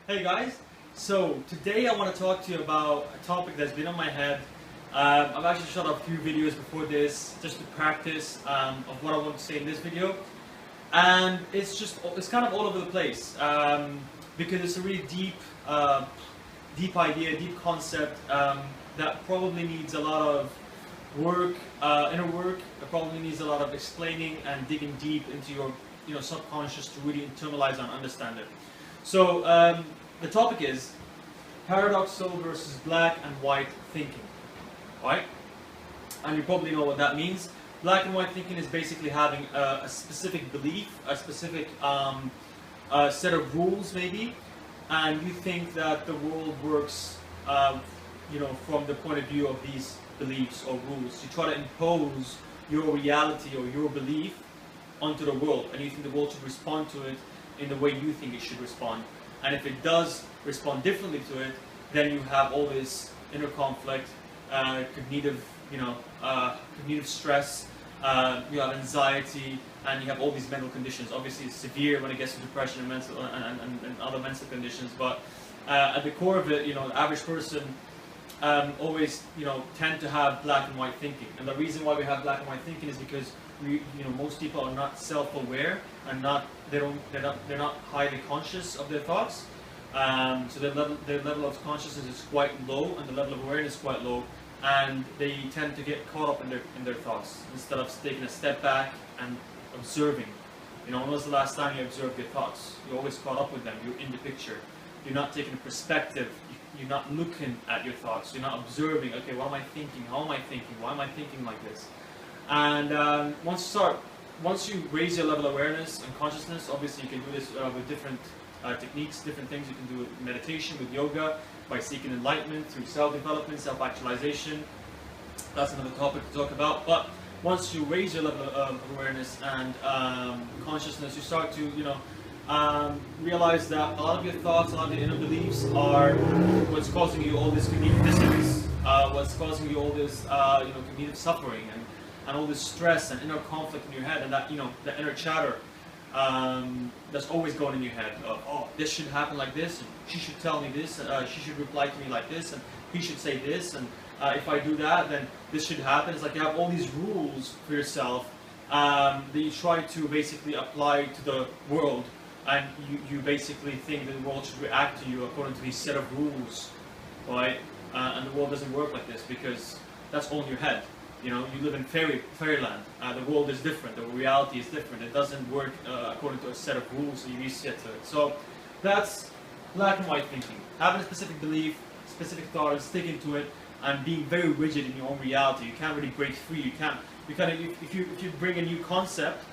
Hey guys, so today I want to talk to you about a topic that's been on my head. I've actually shot a few videos before this just to practice of what I want to say in this video, and it's kind of all over the place because it's a really deep idea, deep concept that probably needs a lot of work, inner work. It probably needs a lot of explaining and digging deep into your subconscious to really internalize and understand it. So the topic is paradoxal versus black and white thinking, right? And you probably know what that means. Black and white thinking is basically having a specific belief, a specific set of rules maybe, and you think that the world works from the point of view of these beliefs or rules. You try to impose your reality or your belief onto the world, and you think the world should respond to it in the way you think it should respond. And if it does respond differently to it, then you have all this inner conflict, cognitive stress, you have anxiety, and you have all these mental conditions. Obviously it's severe when it gets to depression and mental and other mental conditions, but at the core of it, the average person always tend to have black and white thinking. And the reason why we have black and white thinking is because most people are not self-aware and they're not highly conscious of their thoughts. So their level of consciousness is quite low, and the level of awareness is quite low, and they tend to get caught up in their thoughts instead of taking a step back and observing. When was the last time you observed your thoughts? You're always caught up with them. You're in the picture. You're not taking a perspective. You're not looking at your thoughts. You're not observing. Okay, what am I thinking? How am I thinking? Why am I thinking like this? And once you raise your level of awareness and consciousness, obviously you can do this with different techniques, different things. You can do it with meditation, with yoga, by seeking enlightenment through self-development, self-actualization. That's another topic to talk about. But once you raise your level of awareness and consciousness, you start to realize that a lot of your thoughts, a lot of your inner beliefs are what's causing you all this cognitive dissonance, what's causing you all this cognitive suffering and all this stress and inner conflict in your head, and that the inner chatter that's always going in your head of, oh, this should happen like this, and she should tell me this, and she should reply to me like this, and he should say this, and if I do that, then this should happen. It's like you have all these rules for yourself that you try to basically apply to the world, and you basically think that the world should react to you according to these set of rules, right? And the world doesn't work like this, because that's all in your head. You live in fairyland. The world is different. The reality is different. It doesn't work according to a set of rules that you set to it. So that's black and white thinking. Having a specific belief, specific thought, and sticking to it, and being very rigid in your own reality. You can't really break free. You can't. If you bring a new concept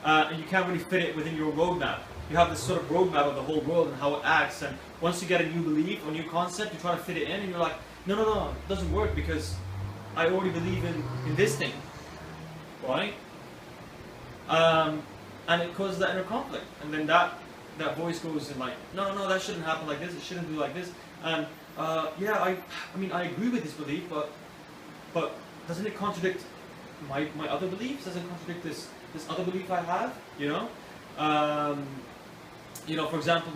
and you can't really fit it within your roadmap. You have this sort of roadmap of the whole world and how it acts. And once you get a new belief or new concept, you try to fit it in, and you're like, no, it doesn't work because I already believe in this thing, right? And it causes that inner conflict, and then that voice goes in like, no, that shouldn't happen like this. It shouldn't be like this. And yeah, I agree with this belief, but doesn't it contradict my other beliefs? Doesn't it contradict this other belief I have? For example,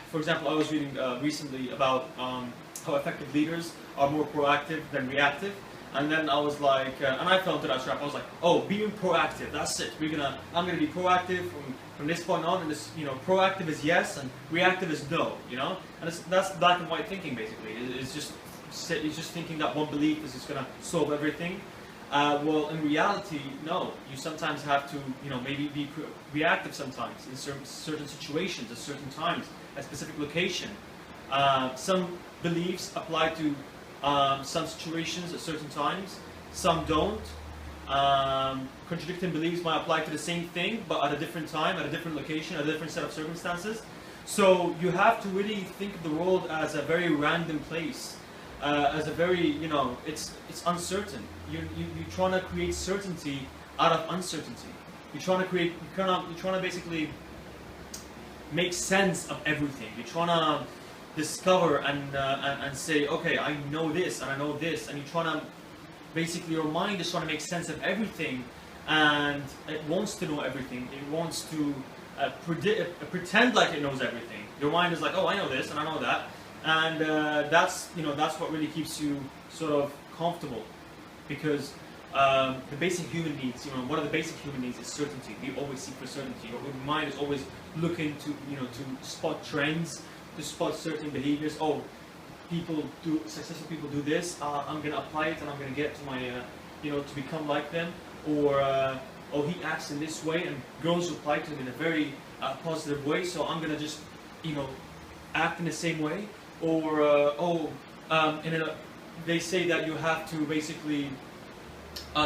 for example, I was reading recently about how effective leaders are more proactive than reactive, and then I was like, and I fell into that trap. I was like, oh, being proactive, that's it. I'm gonna be proactive from this point on, and this, proactive is yes, and reactive is no, and that's black and white thinking basically. It's just thinking that one belief is just gonna solve everything. Well, in reality, no. You sometimes have to, maybe be reactive sometimes in certain situations, at certain times, at a specific location. Some beliefs apply to some situations at certain times, some don't. Contradicting beliefs might apply to the same thing, but at a different time, at a different location, at a different set of circumstances. So you have to really think of the world as a very random place, as a very, it's uncertain. You're trying to create certainty out of uncertainty. You're trying to basically make sense of everything. You're trying to discover and say, okay, I know this and I know this, and you're trying to basically, your mind is trying to make sense of everything, and it wants to know everything. It wants to pretend like it knows everything, Your mind is like, oh, I know this and I know that, and that's what really keeps you sort of comfortable, because the basic human needs, one of the basic human needs is certainty. We always seek for certainty. Your mind is always looking to to spot trends, to spot certain behaviors. Oh, successful people do this. I'm gonna apply it and I'm gonna get to my to become like them. Or oh, he acts in this way and girls reply to him in a very positive way, so I'm gonna just act in the same way. Or they say that you have to basically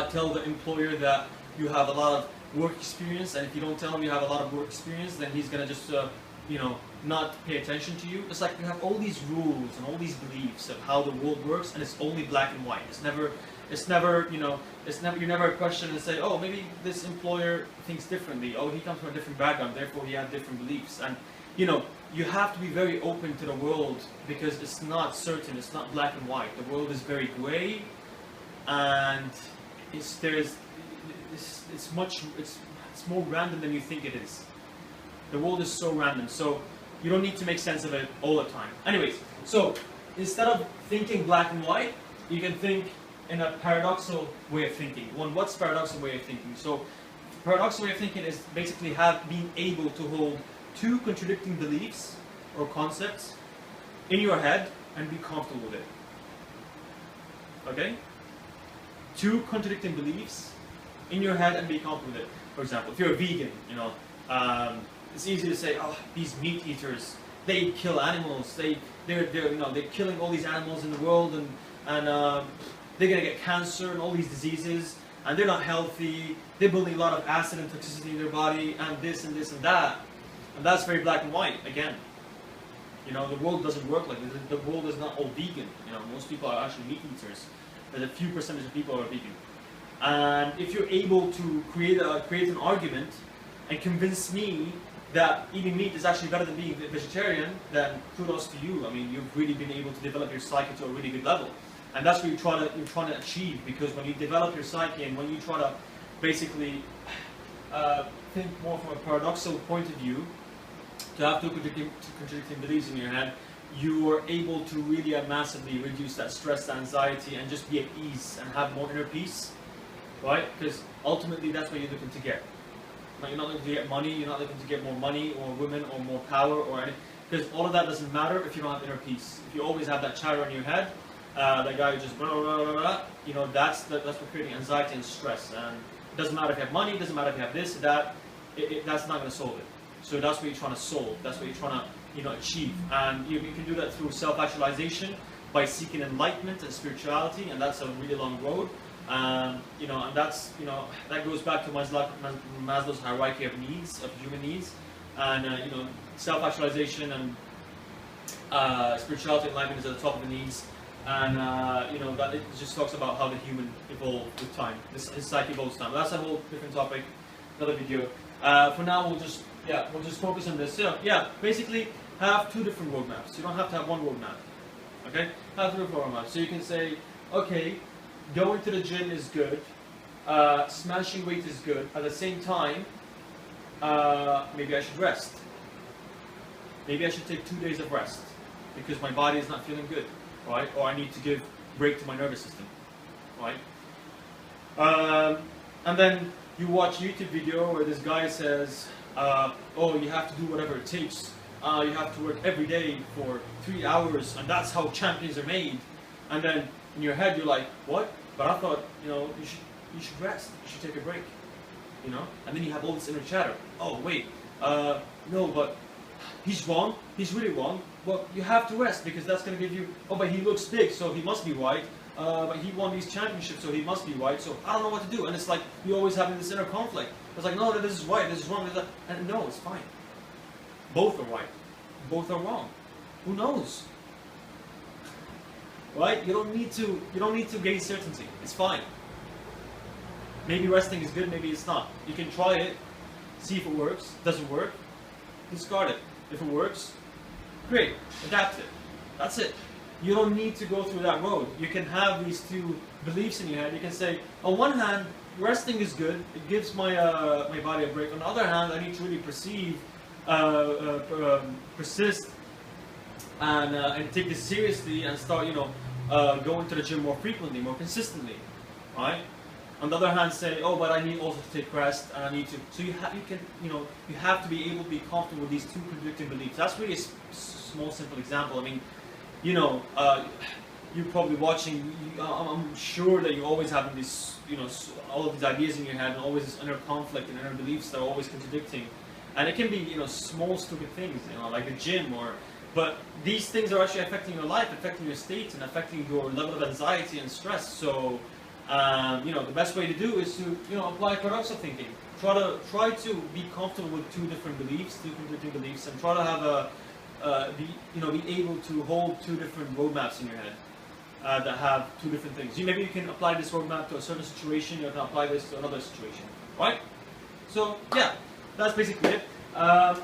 tell the employer that you have a lot of work experience, and if you don't tell him you have a lot of work experience, then he's gonna just not pay attention to you. It's like you have all these rules and all these beliefs of how the world works, and it's only black and white. You never question and say, oh, maybe this employer thinks differently. Oh, he comes from a different background, therefore he has different beliefs. And you have to be very open to the world, because it's not certain, it's not black and white. The world is very gray, and it's more random than you think it is. The world is so random, so you don't need to make sense of it all the time. Anyways, so instead of thinking black and white, you can think in a paradoxal way of thinking. What's paradoxal way of thinking? So paradoxal way of thinking is basically being able to hold two contradicting beliefs or concepts in your head and be comfortable with it. Okay? Two contradicting beliefs in your head and be comfortable with it. For example, if you're a vegan, it's easy to say, oh, these meat eaters, they kill animals. They're killing all these animals in the world, and they're gonna get cancer and all these diseases, and they're not healthy. They're building a lot of acid and toxicity in their body, and this and this and that. And that's very black and white again. The world doesn't work like this. The world is not all vegan. Most people are actually meat eaters. There's a few percentage of people who are vegan. And if you're able to create an argument and convince me that eating meat is actually better than being vegetarian, then kudos to you. I mean, you've really been able to develop your psyche to a really good level. And that's what you're trying to achieve, because when you develop your psyche and when you try to basically think more from a paradoxal point of view, to have two contradicting beliefs in your head, you are able to really massively reduce that stress, that anxiety, and just be at ease and have more inner peace, right? Because ultimately that's what you're looking to get. You're not looking to get money, you're not looking to get more money or women or more power or anything, because all of that doesn't matter if you don't have inner peace. If you always have that chatter in your head, that guy who just blah, blah, blah, blah, that's what creating anxiety and stress. And it doesn't matter if you have money, it doesn't matter if you have this, that, that's not going to solve it. So that's what you're trying to solve, that's what you're trying to achieve. And you can do that through self-actualization, by seeking enlightenment and spirituality, and that's a really long road. And that's that goes back to Maslow's hierarchy of needs, of human needs, and self-actualization and spirituality and enlightenment is at the top of the needs, and that it just talks about how the human evolved with time, his psyche evolves with time. That's a whole different topic, another video. For now, we'll just focus on this. So basically have two different roadmaps. You don't have to have one roadmap. Okay, have two different roadmaps. So you can say, okay, going to the gym is good, smashing weight is good. At the same time, maybe I should rest. Maybe I should take 2 days of rest because my body is not feeling good, right? Or I need to give break to my nervous system, right? And then you watch a YouTube video where this guy says, oh, you have to do whatever it takes. You have to work every day for 3 hours, and that's how champions are made. And then in your head, you're like, what? But I thought, you should rest. You should take a break. And then you have all this inner chatter. Oh, wait, no, but he's wrong. He's really wrong. Well, you have to rest because that's going to give you. Oh, but he looks big, so he must be right. But he won these championships, so he must be right. So I don't know what to do. And it's like you're always having this inner conflict. It's like, no, this is right. This is wrong. And no, it's fine. Both are right. Both are wrong. Who knows? Right? You don't need to gain certainty. It's fine. Maybe resting is good, maybe it's not. You can try it, see if it works. Doesn't work, discard it. If it works, great, adapt it. That's it. You don't need to go through that road. You can have these two beliefs in your head. You can say, on one hand, resting is good. It gives my my body a break. On the other hand, I need to really perceive persist and take this seriously and start, going to the gym more frequently, more consistently, right? On the other hand, say, oh, but I need also to take rest, and I need to. So you have to be able to be comfortable with these two contradicting beliefs. That's really a small, simple example. I mean, you're probably watching. I'm sure that you're always having these, all of these ideas in your head, and always this inner conflict and inner beliefs that are always contradicting. And it can be, small, stupid things, like the gym, but these things are actually affecting your life, affecting your state, and affecting your level of anxiety and stress. So, the best way to do is to, apply paradoxal thinking. Try to be comfortable with two contradicting beliefs, and try to have be able to hold two different roadmaps in your head that have two different things. Maybe you can apply this roadmap to a certain situation. You can apply this to another situation, right? So yeah, that's basically it. I've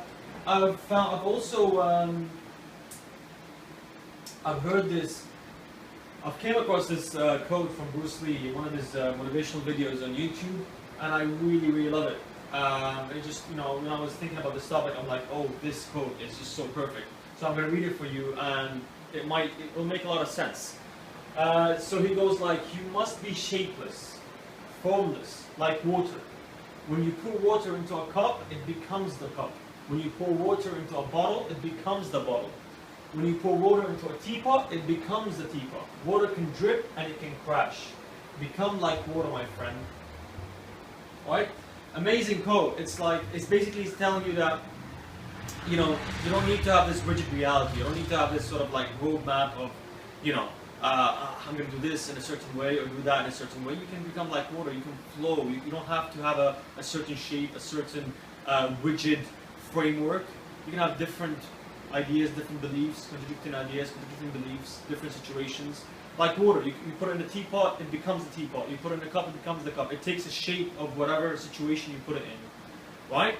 came across this quote from Bruce Lee, one of his motivational videos on YouTube, and I really, really love it. It just, when I was thinking about this topic, I'm like, oh, this quote is just so perfect. So I'm going to read it for you, and it will make a lot of sense. So he goes like, you must be shapeless, formless, like water. When you pour water into a cup, it becomes the cup. When you pour water into a bottle, it becomes the bottle. When you pour water into a teapot, it becomes the teapot. Water can drip and it can crash. Become like water, my friend. Alright? Amazing quote. It's basically telling you that, you don't need to have this rigid reality. You don't need to have this sort of like roadmap of, I'm going to do this in a certain way or do that in a certain way. You can become like water. You can flow. You don't have to have a certain shape, a certain rigid framework. You can have different ideas, different beliefs, contradicting ideas, contradicting beliefs, different situations. Like water, you put it in the teapot, it becomes the teapot. You put it in the cup, it becomes the cup. It takes the shape of whatever situation you put it in, right?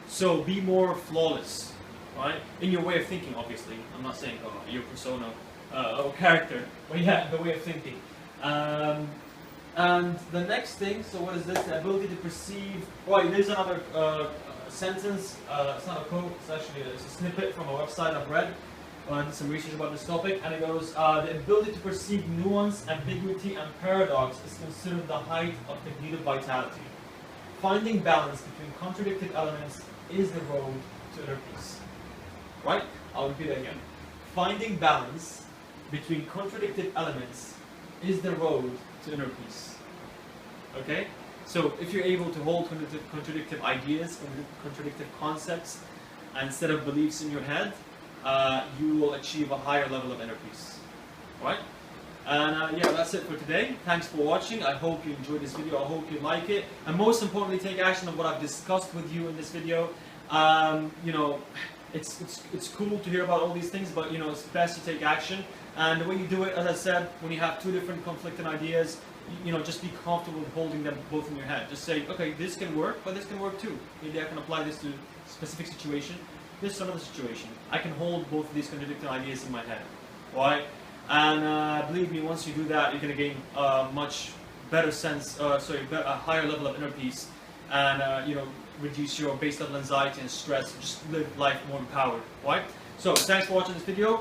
So be more flawless, right? In your way of thinking, obviously. I'm not saying your persona or character, but yeah, the way of thinking. And the next thing, so what is this? The ability to perceive. Right, there's another sentence. It's not a quote. It's actually a snippet from a website I've read. I did some research about this topic, and it goes: the ability to perceive nuance, ambiguity, and paradox is considered the height of cognitive vitality. Finding balance between contradicted elements is the road to inner peace. Right? I'll repeat that again. Finding balance between contradicted elements is the road to inner peace. Okay? So if you're able to hold contradictive ideas, contradictive concepts, instead of beliefs in your head, you will achieve a higher level of inner peace. Alright? And yeah, that's it for today. Thanks for watching. I hope you enjoyed this video. I hope you like it. And most importantly, take action on what I've discussed with you in this video. It's cool to hear about all these things, but it's best to take action. And the way you do it, as I said, when you have two different conflicting ideas, just be comfortable with holding them both in your head. Just say, okay, this can work, but this can work too. Maybe I can apply this to a specific situation. This is another situation. I can hold both of these contradicting ideas in my head. Alright? And believe me, once you do that, you're going to gain a much better sense, a higher level of inner peace, and reduce your base level anxiety and stress, and just live life more empowered. Alright? So, thanks for watching this video.